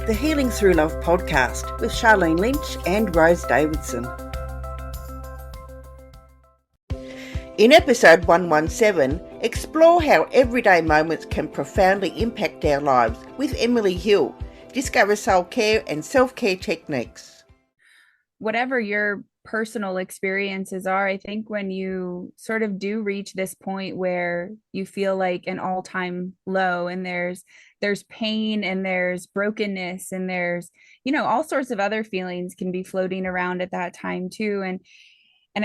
the Healing Through Love podcast with Sharlene Lynch and Rose Davidson. In episode 117, explore how everyday moments can profoundly impact our lives with Emily Hill. Discover self-care and self-care techniques. Whatever your personal experiences are, I think when you sort of do reach this point where you feel like an all-time low and there's pain and there's brokenness and there's, all sorts of other feelings can be floating around at that time too. And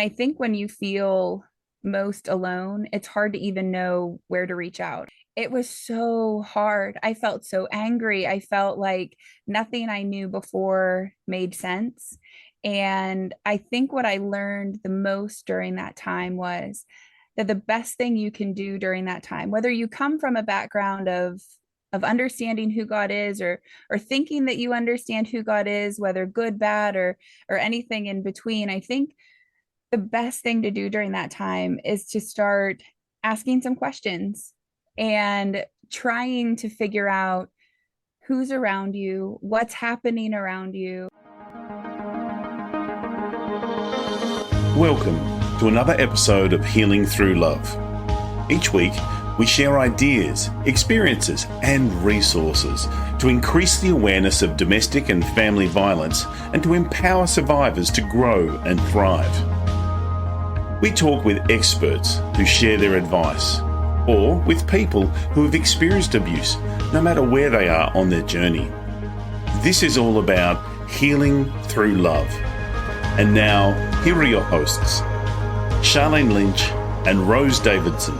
I think when you feel most alone, it's hard to even know where to reach out. It was so hard. I felt so angry. I felt like nothing I knew before made sense. And I think what I learned the most during that time was that the best thing you can do during that time, whether you come from a background of understanding who God is or thinking that you understand who God is, whether good, bad, or anything in between, I think the best thing to do during that time is to start asking some questions and trying to figure out who's around you, what's happening around you. Welcome to another episode of Healing Through Love. Each week, we share ideas, experiences, and resources to increase the awareness of domestic and family violence and to empower survivors to grow and thrive. We talk with experts who share their advice, or with people who have experienced abuse, no matter where they are on their journey. This is all about healing through love. And now, here are your hosts, Sharlene Lynch and Rose Davidson.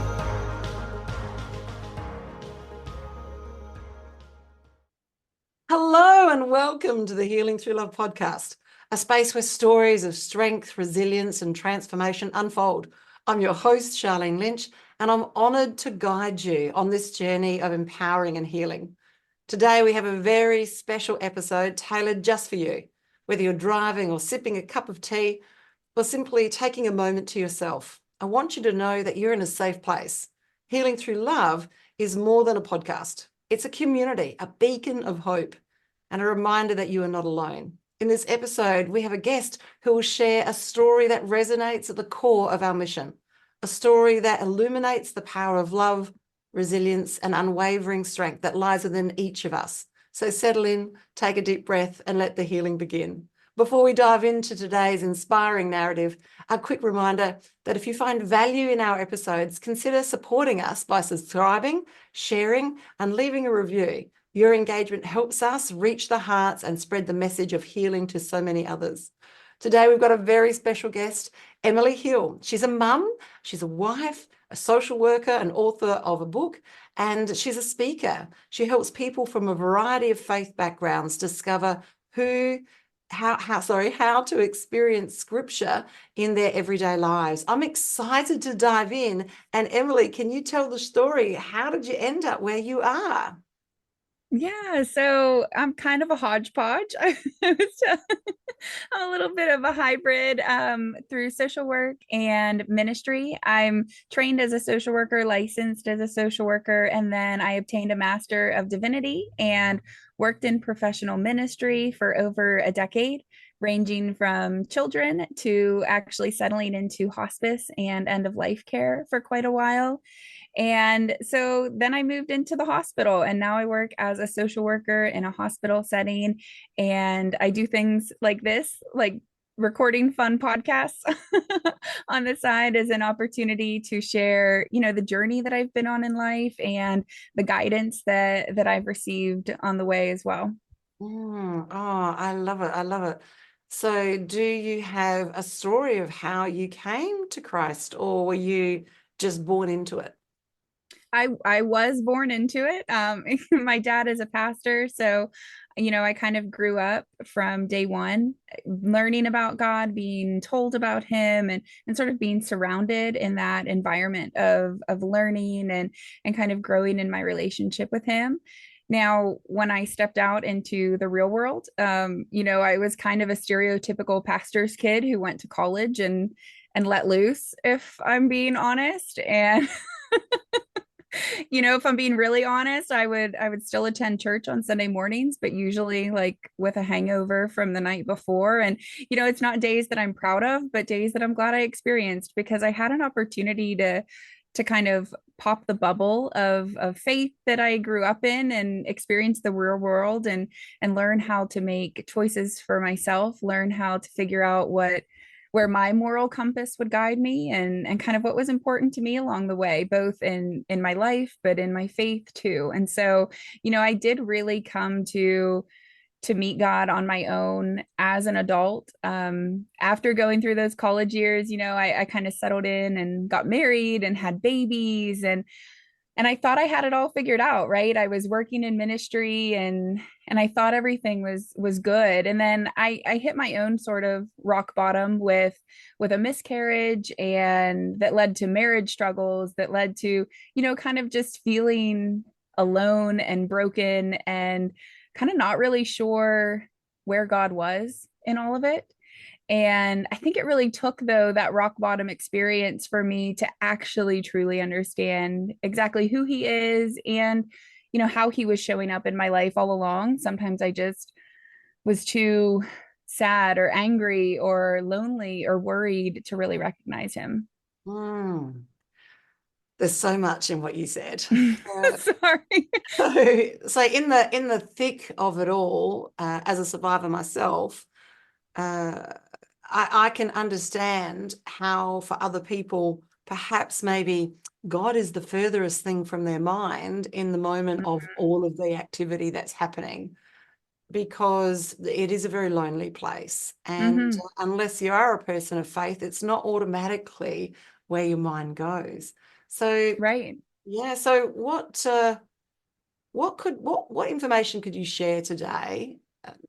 Hello and welcome to the Healing Through Love podcast, a space where stories of strength, resilience and transformation unfold. I'm your host, Sharlene Lynch, and I'm honoured to guide you on this journey of empowering and healing. Today we have a very special episode tailored just for you, whether you're driving or sipping a cup of tea or simply taking a moment to yourself. I want you to know that you're in a safe place. Healing Through Love is more than a podcast. It's a community, a beacon of hope, and a reminder that you are not alone. In this episode, we have a guest who will share a story that resonates at the core of our mission, a story that illuminates the power of love, resilience, and unwavering strength that lies within each of us. So settle in, take a deep breath, and let the healing begin. Before we dive into today's inspiring narrative, a quick reminder that if you find value in our episodes, consider supporting us by subscribing, sharing, and leaving a review. Your engagement helps us reach the hearts and spread the message of healing to so many others. Today, we've got a very special guest, Emily Hill. She's a mum, she's a wife, a social worker, an author of a book, and she's a speaker. She helps people from a variety of faith backgrounds discover how to experience scripture in their everyday lives. I'm excited to dive in. And Emily, can you tell the story? How did you end up where you are? Yeah, so I'm kind of a hodgepodge. I'm a little bit of a hybrid through social work and ministry. I'm trained as a social worker, licensed as a social worker, and then I obtained a Master of Divinity and worked in professional ministry for over a decade, ranging from children to actually settling into hospice and end-of-life care for quite a while. And so then I moved into the hospital, and now I work as a social worker in a hospital setting. And I do things like this, like recording fun podcasts on the side as an opportunity to share, the journey that I've been on in life and the guidance that I've received on the way as well. I love it. I love it. So do you have a story of how you came to Christ, or were you just born into it? I was born into it. My dad is a pastor, so I kind of grew up from day one learning about God, being told about him, and sort of being surrounded in that environment of learning and kind of growing in my relationship with him. Now, when I stepped out into the real world, I was kind of a stereotypical pastor's kid who went to college and let loose, if I'm being honest. And If I'm being really honest, I would still attend church on Sunday mornings, but usually like with a hangover from the night before. And it's not days that I'm proud of, but days that I'm glad I experienced, because I had an opportunity to kind of pop the bubble of faith that I grew up in and experience the real world, and learn how to make choices for myself, learn how to figure out where my moral compass would guide me, and kind of what was important to me along the way, both in my life, but in my faith too. And so, I did really come to meet God on my own as an adult. After going through those college years, I kind of settled in and got married and had babies, and I thought I had it all figured out, right? I was working in ministry, and I thought everything was good. And then I hit my own sort of rock bottom with a miscarriage, and that led to marriage struggles, that led to, kind of just feeling alone and broken, and kind of not really sure where God was in all of it. And I think it really took, though, that rock bottom experience for me to actually truly understand exactly who he is, and, how he was showing up in my life all along. Sometimes I just was too sad or angry or lonely or worried to really recognize him. Mm. There's so much in what you said. Sorry. So in the thick of it all, as a survivor myself, I can understand how for other people, perhaps maybe God is the furthest thing from their mind in the moment of all of the activity that's happening, because it is a very lonely place. And unless you are a person of faith, it's not automatically where your mind goes. So, Right. yeah. So what information could you share today?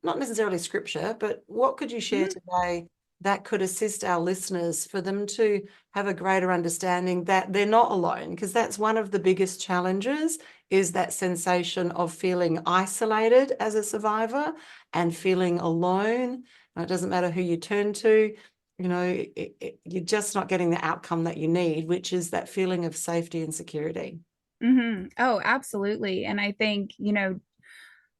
Not necessarily scripture, but what could you share today that could assist our listeners for them to have a greater understanding that they're not alone? Because that's one of the biggest challenges, is that sensation of feeling isolated as a survivor and feeling alone. And it doesn't matter who you turn to, you're just not getting the outcome that you need, which is that feeling of safety and security. Oh, absolutely. And I think,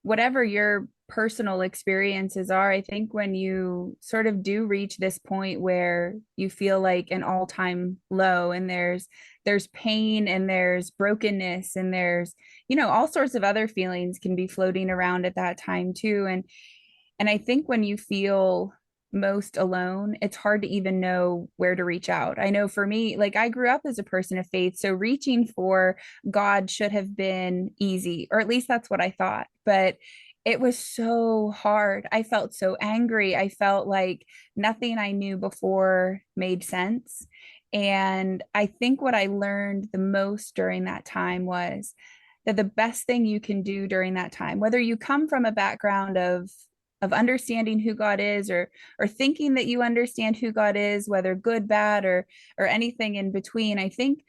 whatever your personal experiences are, I think when you sort of do reach this point where you feel like an all-time low, and there's pain, and there's brokenness, and there's, all sorts of other feelings can be floating around at that time too. And I think when you feel most alone, it's hard to even know where to reach out. I know for me, like, I grew up as a person of faith, so reaching for God should have been easy, or at least that's what I thought. But it was so hard. I felt so angry. I felt like nothing I knew before made sense. And I think what I learned the most during that time was that the best thing you can do during that time, whether you come from a background of understanding who God is, or thinking that you understand who God is, whether good, bad, or anything in between, I think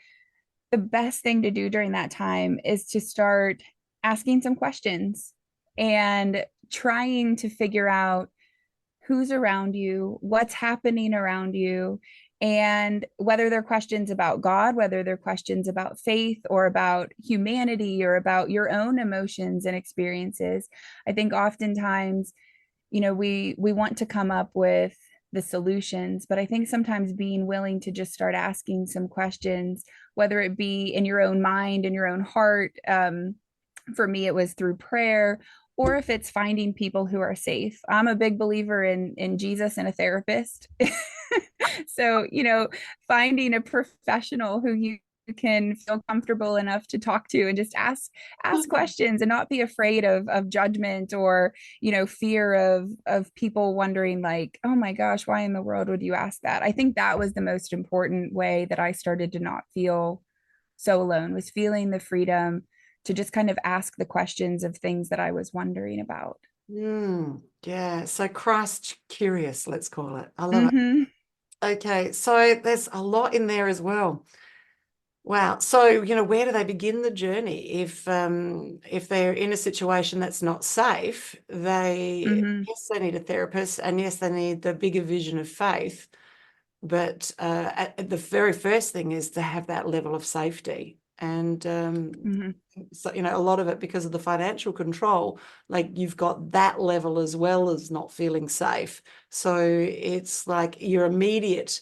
the best thing to do during that time is to start asking some questions and trying to figure out who's around you, what's happening around you, and whether they're questions about God, whether they're questions about faith, or about humanity, or about your own emotions and experiences. I think oftentimes, we want to come up with the solutions, but I think sometimes being willing to just start asking some questions, whether it be in your own mind, in your own heart, for me it was through prayer, or if it's finding people who are safe. I'm a big believer in Jesus and a therapist. So, finding a professional who you can feel comfortable enough to talk to, and just ask questions, and not be afraid of judgment, or fear of people wondering, like, oh my gosh, why in the world would you ask that? I think that was the most important way that I started to not feel so alone, was feeling the freedom to just kind of ask the questions of things that I was wondering about. Yeah, so Christ curious, let's call it. I love it. Okay, so there's a lot in there as well. Wow. So, where do they begin the journey? If they're in a situation that's not safe, yes, they need a therapist, and yes, they need the bigger vision of faith. But the very first thing is to have that level of safety. And Mhm. so, you know, a lot of it because of the financial control, like you've got that level as well as not feeling safe. So it's like your immediate,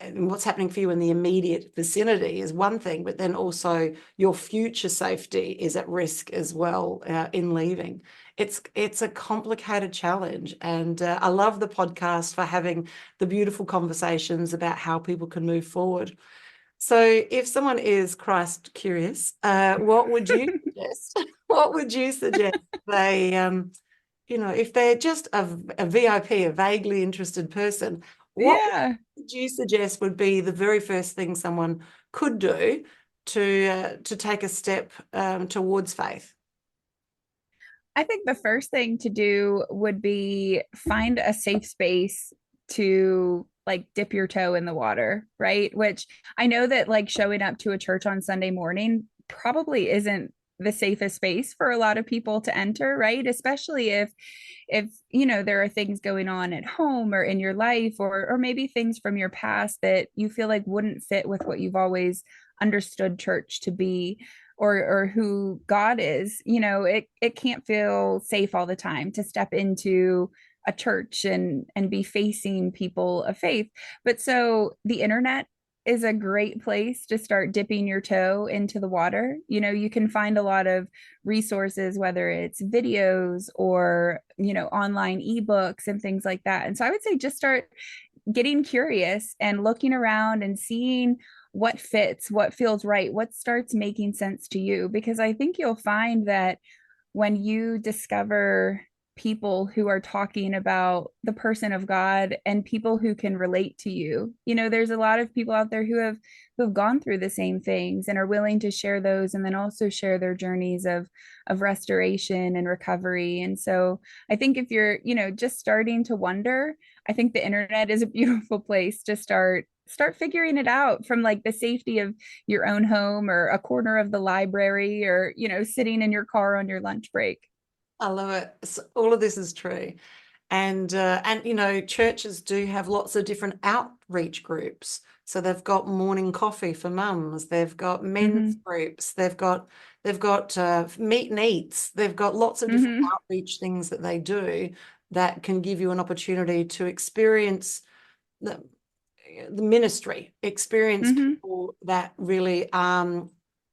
and what's happening for you in the immediate vicinity is one thing, but then also your future safety is at risk as well in leaving. It's a complicated challenge, and I love the podcast for having the beautiful conversations about how people can move forward. So if someone is Christ curious, what would you suggest? What would you suggest they, you know, if they're just a VIP, a vaguely interested person, what Yeah. would you suggest would be the very first thing someone could do to take a step towards faith? I think the first thing to do would be find a safe space to like dip your toe in the water, right? Which I know that like showing up to a church on Sunday morning probably isn't the safest space for a lot of people to enter, right? Especially if you know there are things going on at home or in your life or maybe things from your past that you feel like wouldn't fit with what you've always understood church to be or who God is. You know, it can't feel safe all the time to step into a church and be facing people of faith. But so the internet is a great place to start dipping your toe into the water. You know, you can find a lot of resources, whether it's videos or, you know, online ebooks and things like that. And so I would say just start getting curious and looking around and seeing what fits, what feels right, what starts making sense to you. Because I think you'll find that when you discover people who are talking about the person of God and people who can relate to you. You know, there's a lot of people out there who have gone through the same things and are willing to share those and then also share their journeys of restoration and recovery. And so I think if you're, you know, just starting to wonder, I think the internet is a beautiful place to start figuring it out from like the safety of your own home or a corner of the library or, you know, sitting in your car on your lunch break. I love it. All of this is true. And you know, churches do have lots of different outreach groups. So they've got morning coffee for mums, they've got men's Mm-hmm. groups, they've got meet and eats, they've got lots of different Mm-hmm. outreach things that they do that can give you an opportunity to experience the, the ministry, experience Mm-hmm. people that really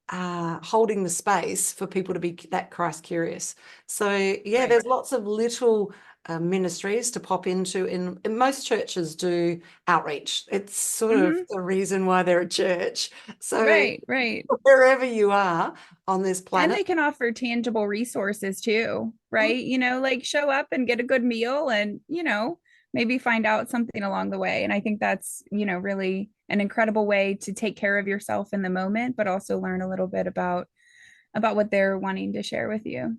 holding the space for people to be that Christ curious. So yeah, Right. there's lots of little ministries to pop into. In most churches do outreach. It's sort of Mm-hmm. the reason why they're a church. So Right, right. wherever you are on this And planet. they can offer tangible resources too, right? You know, like show up and get a good meal and, you know, maybe find out something along the way. And I think that's, you know, really an incredible way to take care of yourself in the moment, but also learn a little bit about what they're wanting to share with you.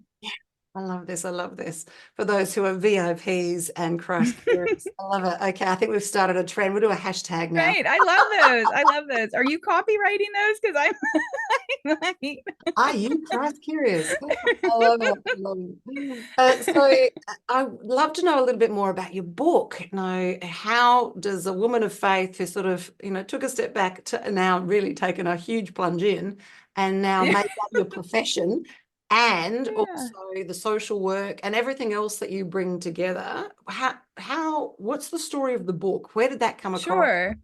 I love this. I love this. For those who are VIPs and Christ curious, I love it. Okay, I think we've started a trend. We'll do a hashtag now. Right. I love those. I love those. Are you copywriting those? Because I'm I might. Are you Christ curious? I love it. I love it. I would love to know a little bit more about your book. You know, how does a woman of faith who sort of, you know, took a step back to now really taken a huge plunge in and now Yeah. make that your profession and Yeah. also the social work and everything else that you bring together? What's the story of the book? Where did that come across? Sure.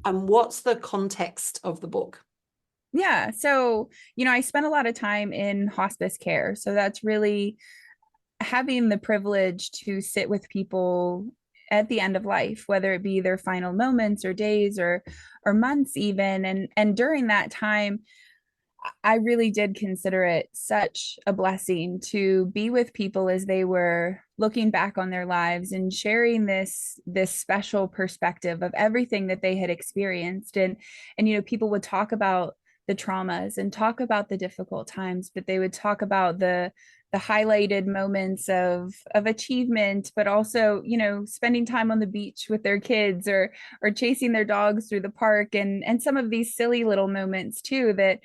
And what's the context of the book? Yeah. So, you know, I spent a lot of time in hospice care. So that's really having the privilege to sit with people at the end of life, whether it be their final moments or days or months even. And during that time, I really did consider it such a blessing to be with people as they were looking back on their lives and sharing this special perspective of everything that they had experienced. And you know, people would talk about the traumas and talk about the difficult times, but they would talk about the highlighted moments of achievement, but also, you know, spending time on the beach with their kids or chasing their dogs through the park and some of these silly little moments too that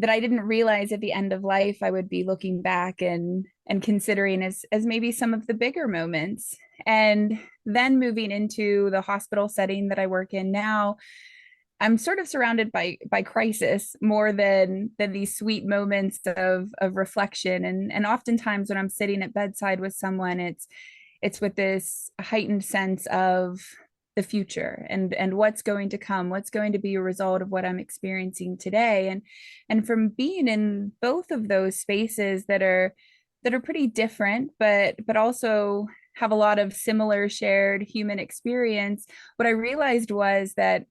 I didn't realize at the end of life I would be looking back and considering as maybe some of the bigger moments. And then moving into the hospital setting that I work in now, I'm sort of surrounded by crisis more than these sweet moments of reflection. And oftentimes when I'm sitting at bedside with someone, it's with this heightened sense of the future and what's going to come, what's going to be a result of what I'm experiencing today. And from being in both of those spaces that are pretty different, but also have a lot of similar shared human experience, what I realized was that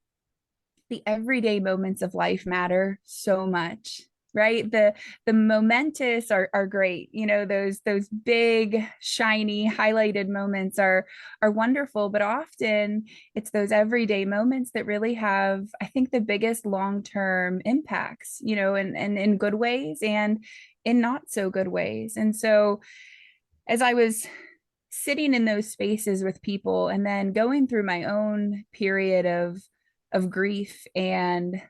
the everyday moments of life matter so much, right? The momentous are great. You know, those big, shiny, highlighted moments are wonderful, but often it's those everyday moments that really have, I think, the biggest long-term impacts, you know, and in good ways and in not so good ways. And so as I was sitting in those spaces with people and then going through my own period of grief and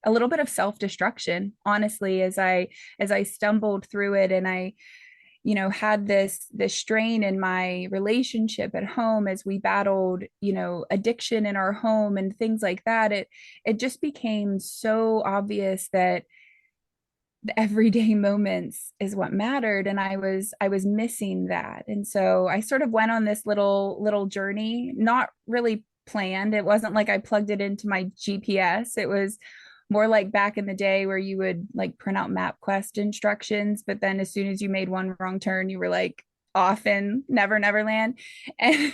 a little bit of self-destruction, honestly, as I stumbled through it, and I, you know, had this strain in my relationship at home as we battled, you know, addiction in our home and things like that. It just became so obvious that the everyday moments is what mattered, and I was missing that. And so I sort of went on this little journey, not really planned. It wasn't like I plugged it into my GPS. It was more like back in the day where you would like print out MapQuest instructions, but then as soon as you made one wrong turn, you were like off in never land. And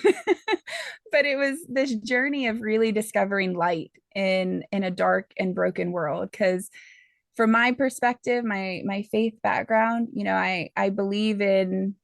but it was this journey of really discovering light in a dark and broken world. Because from my perspective, my faith background, you know, I believe in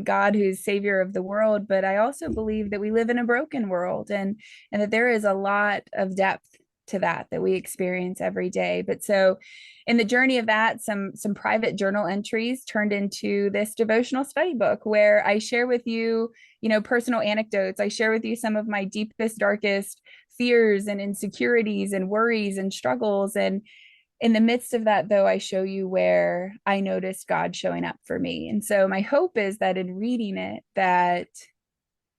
God who's savior of the world, but I also believe that we live in a broken world, and that there is a lot of depth to that we experience every day. But so in the journey of that, some private journal entries turned into this devotional study book where I share with you, you know, personal anecdotes. I share with you some of my deepest, darkest fears and insecurities and worries and struggles. And in the midst of that, though, I show you where I noticed God showing up for me. And so my hope is that in reading it, that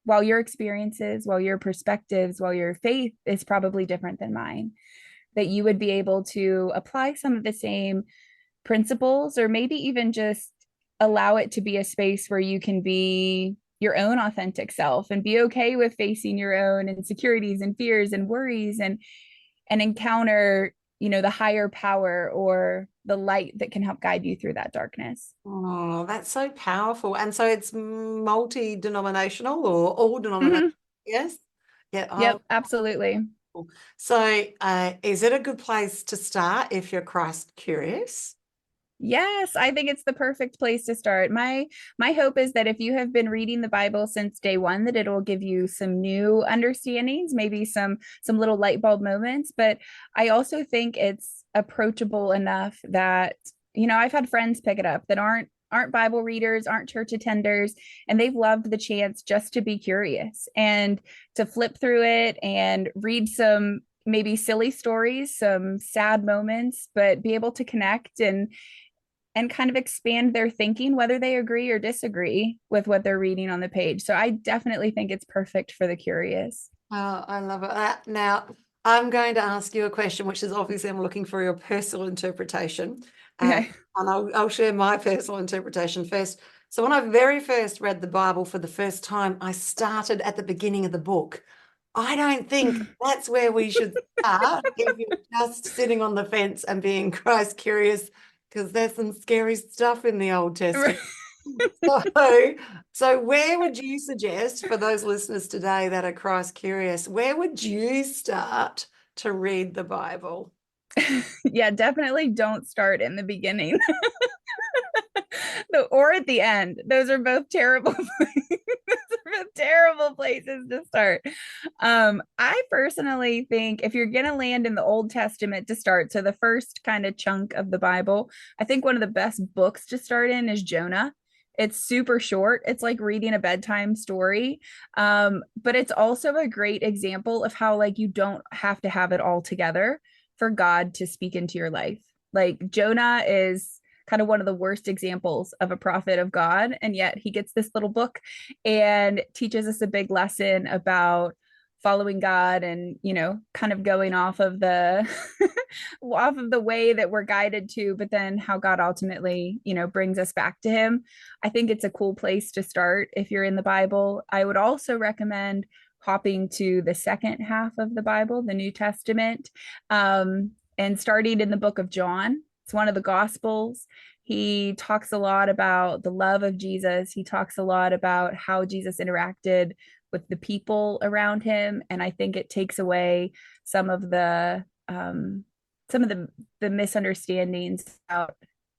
while your experiences, while your perspectives, while your faith is probably different than mine, that you would be able to apply some of the same principles, or maybe even just allow it to be a space where you can be your own authentic self and be okay with facing your own insecurities and fears and worries, and encounter, you know, the higher power or the light that can help guide you through that darkness. Oh, that's so powerful. And so it's multi-denominational or all denominational. Mm-hmm. Yes. Yeah. Yep, Oh, absolutely. cool. So is it a good place to start if you're Christ curious? Yes, I think it's the perfect place to start. My hope is that if you have been reading the Bible since day one, that it'll give you some new understandings, maybe some little light bulb moments. But I also think it's approachable enough that, you know, I've had friends pick it up that aren't Bible readers, aren't church attenders, and they've loved the chance just to be curious and to flip through it and read some maybe silly stories, some sad moments, but be able to connect and kind of expand their thinking, whether they agree or disagree with what they're reading on the page. So I definitely think it's perfect for the curious. Oh, I love it. Now, I'm going to ask you a question, which is obviously I'm looking for your personal interpretation. Okay. And I'll share my personal interpretation first. So when I very first read the Bible for the first time, I started at the beginning of the book. I don't think that's where we should start if you're just sitting on the fence and being Christ curious, because there's some scary stuff in the Old Testament. So where would you suggest, for those listeners today that are Christ curious, where would you start to read the Bible? Yeah, definitely don't start in the beginning. Or at the end. Those are both terrible terrible places to start. I personally think if you're gonna land in the Old Testament to start, so the first kind of chunk of the Bible, I think one of the best books to start in is Jonah. It's super short. It's like reading a bedtime story. But it's also a great example of how like you don't have to have it all together for God to speak into your life. Like Jonah is kind of one of the worst examples of a prophet of God. And yet he gets this little book and teaches us a big lesson about following God and, kind of going off of the off of the way that we're guided to, but then how God ultimately, brings us back to him. I think it's a cool place to start if you're in the Bible. I would also recommend hopping to the second half of the Bible, the New Testament, and starting in the book of John. It's one of the Gospels. He talks a lot about the love of Jesus. He talks a lot about how Jesus interacted with the people around him, and I think it takes away some of the misunderstandings about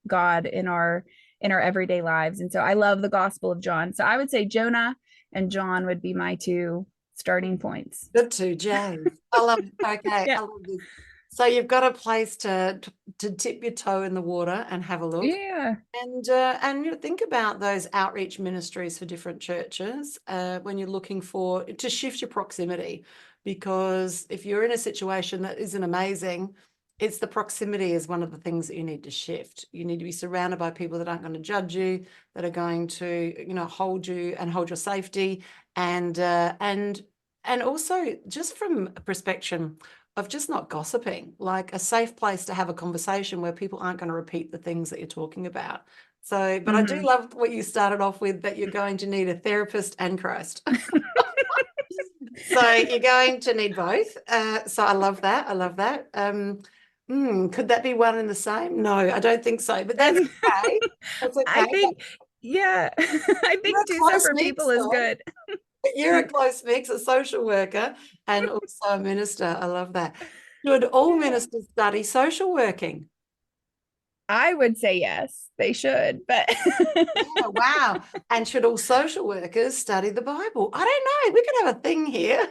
God in our everyday lives. And so I love the Gospel of John. So I would say Jonah and John would be my two starting points. Good too, James. I love it. Okay, Yeah. I love this. So you've got a place to dip your toe in the water and have a look. Yeah. And think about those outreach ministries for different churches when you're looking to shift your proximity, because if you're in a situation that isn't amazing, it's the proximity is one of the things that you need to shift. You need to be surrounded by people that aren't going to judge you, that are going to, hold you and hold your safety, and also just from a perspective of just not gossiping, like a safe place to have a conversation where people aren't going to repeat the things that you're talking about. So, but I do love what you started off with, that you're going to need a therapist and Christ. So you're going to need both. So I love that. I love that. Could that be one and the same? No, I don't think so, but that's okay. That's okay. I think, I think two separate people is good. You're a close mix, a social worker and also a minister. I love that. Should all ministers study social working? I would say yes, they should, but yeah, wow. And should all social workers study the Bible? I don't know. We could have a thing here.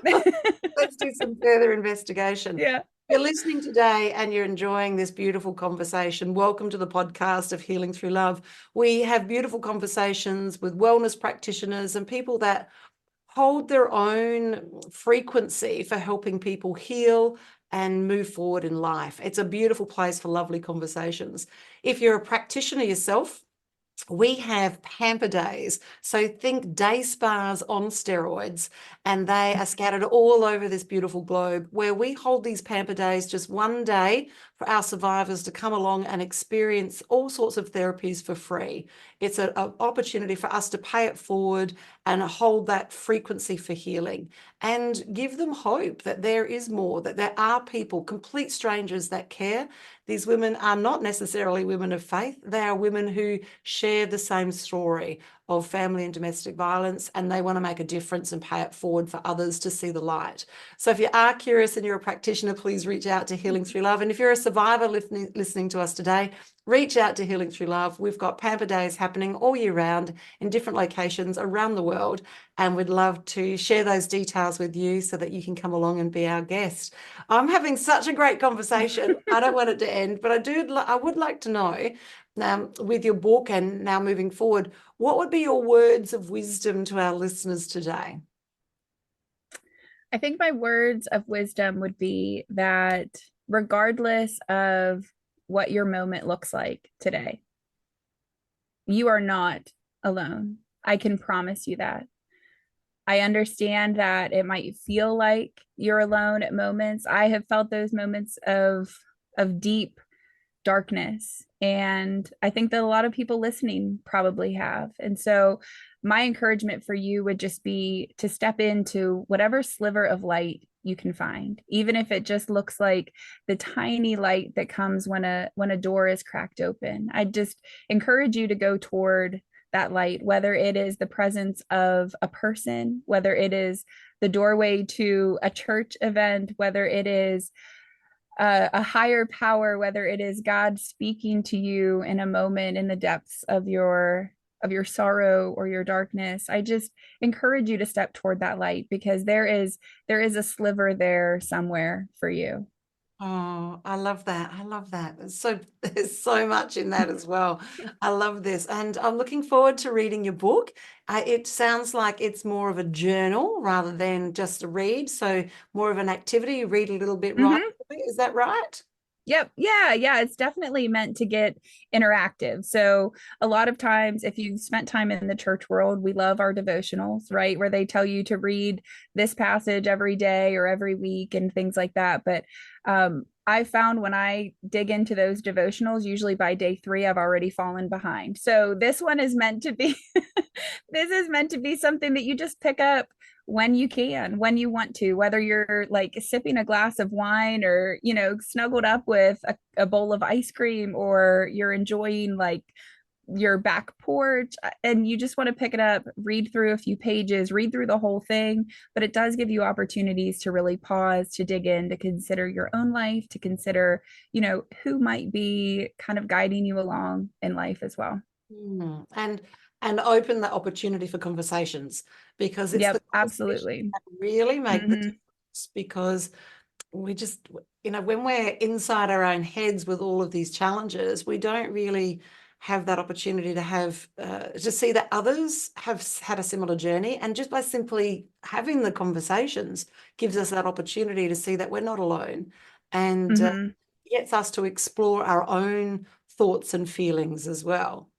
Let's do some further investigation. Yeah. If you're listening today and you're enjoying this beautiful conversation, welcome to the podcast of Healing Through Love. We have beautiful conversations with wellness practitioners and people that hold their own frequency for helping people heal and move forward in life. It's a beautiful place for lovely conversations. If you're a practitioner yourself, we have pamper days. So think day spas on steroids, and they are scattered all over this beautiful globe, where we hold these pamper days just one day for our survivors to come along and experience all sorts of therapies for free. It's an opportunity for us to pay it forward and hold that frequency for healing and give them hope that there is more, that there are people, complete strangers, that care. These women are not necessarily women of faith. They are women who share the same story of family and domestic violence, and they want to make a difference and pay it forward for others to see the light. So if you are curious and you're a practitioner, please reach out to Healing Through Love. And if you're a survivor listening to us today, reach out to Healing Through Love. We've got pamper days happening all year round in different locations around the world, and we'd love to share those details with you so that you can come along and be our guest. I'm having such a great conversation. I don't want it to end, but I would like to know, with your book and now moving forward, what would be your words of wisdom to our listeners today? I think my words of wisdom would be that regardless of what your moment looks like today, you are not alone. I can promise you that. I understand that it might feel like you're alone at moments. I have felt those moments of deep darkness, and I think that a lot of people listening probably have. And so my encouragement for you would just be to step into whatever sliver of light you can find, even if it just looks like the tiny light that comes when a door is cracked open. I just encourage you to go toward that light, whether it is the presence of a person, whether it is the doorway to a church event, whether it is a higher power, whether it is God speaking to you in a moment in the depths of your sorrow or your darkness. I just encourage you to step toward that light, because there is a sliver there somewhere for you. Oh, I love that. I love that. There's so much in that as well. I love this. And I'm looking forward to reading your book. It sounds like it's more of a journal rather than just a read. So more of an activity. You read a little bit, right? Is that right? Yep. Yeah. It's definitely meant to get interactive. So a lot of times, if you've spent time in the church world, we love our devotionals, right? Where they tell you to read this passage every day or every week and things like that. But I found when I dig into those devotionals, usually by day 3, I've already fallen behind. So this one is meant to be, this is meant to be something that you just pick up when you can, when you want to, whether you're like sipping a glass of wine or, snuggled up with a bowl of ice cream, or you're enjoying like your back porch and you just want to pick it up, read through a few pages, read through the whole thing. But it does give you opportunities to really pause, to dig in, to consider your own life, to consider, who might be kind of guiding you along in life as well. And open that opportunity for conversations, because it's the absolutely that really make the difference. Because we just, when we're inside our own heads with all of these challenges, we don't really have that opportunity to have to see that others have had a similar journey, and just by simply having the conversations gives us that opportunity to see that we're not alone, and gets us to explore our own thoughts and feelings as well.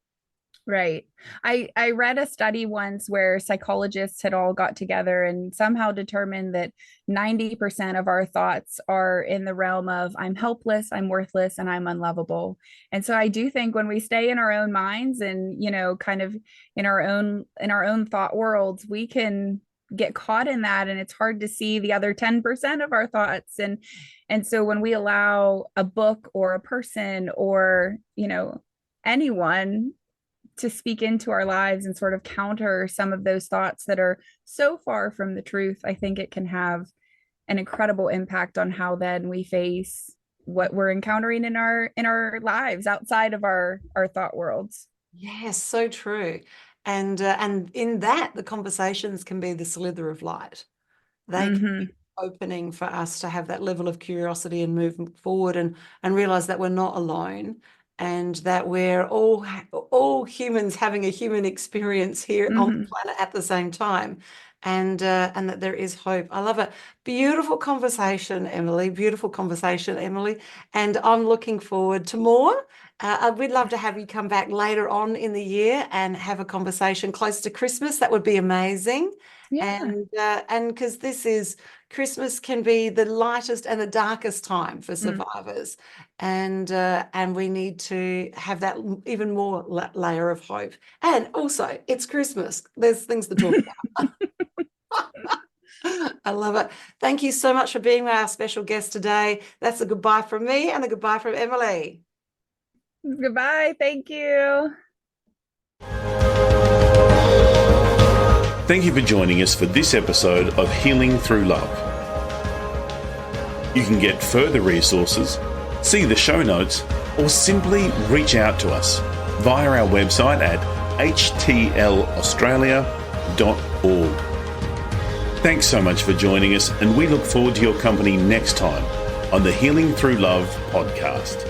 Right. I read a study once where psychologists had all got together and somehow determined that 90% of our thoughts are in the realm of I'm helpless, I'm worthless, and I'm unlovable. And so I do think when we stay in our own minds and, kind of in our own thought worlds, we can get caught in that, and it's hard to see the other 10% of our thoughts. And so when we allow a book or a person or, anyone to speak into our lives and sort of counter some of those thoughts that are so far from the truth, I think it can have an incredible impact on how then we face what we're encountering in our lives outside of our thought worlds. Yes, so true. And in that, the conversations can be the slither of light. They can be opening for us to have that level of curiosity and move forward and realize that we're not alone, and that we're all humans having a human experience here on the planet at the same time, and that there is hope. I love it. Beautiful conversation, Emily. Beautiful conversation, Emily. And I'm looking forward to more. We'd love to have you come back later on in the year and have a conversation close to Christmas. That would be amazing. Yeah. And because Christmas can be the lightest and the darkest time for survivors, and we need to have that even more layer of hope. And also, it's Christmas. There's things to talk about. I love it. Thank you so much for being our special guest today. That's a goodbye from me and a goodbye from Emily. Goodbye. Thank you. Thank you for joining us for this episode of Healing Through Love. You can get further resources, see the show notes, or simply reach out to us via our website at htlaustralia.org. Thanks so much for joining us, and we look forward to your company next time on the Healing Through Love podcast.